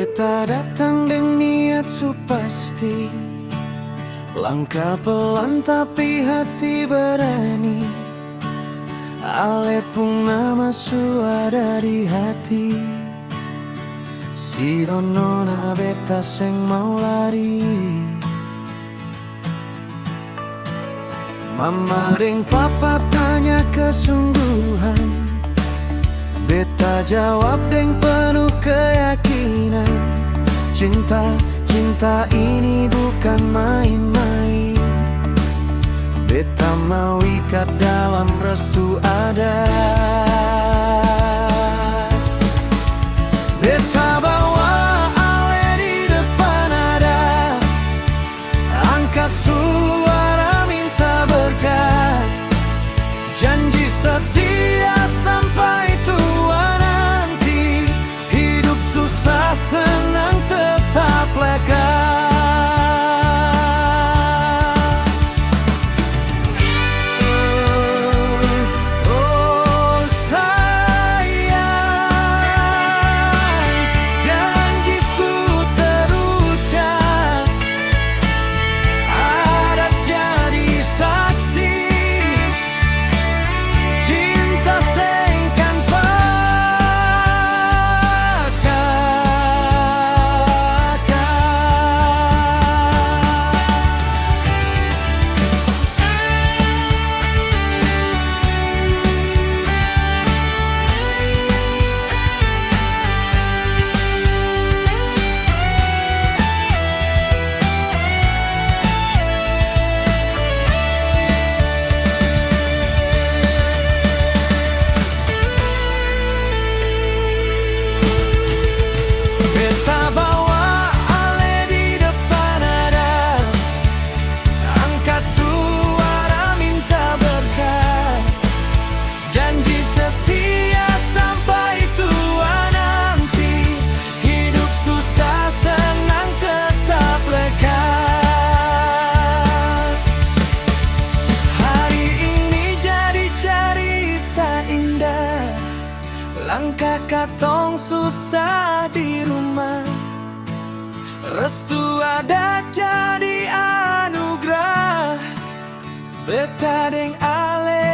Beta datang dengan niat su pasti, langkah pelan tapi hati berani. Ale pun nama su ada di hati, si nona beta seng mau lari. Mama ring papa tanya kesungguhan, beta jawab dengan penuh keyakinan. Cinta ini bukan main-main. Beta mau ikat dalam restu adat. Beta bawa ale di depan adat, angkat suara minta berkat, janji setia sampai tua nanti, hidup susah senang tetap lekat. Langkah katong susah di rumah, restu ada jadi anugerah. Beta deng ale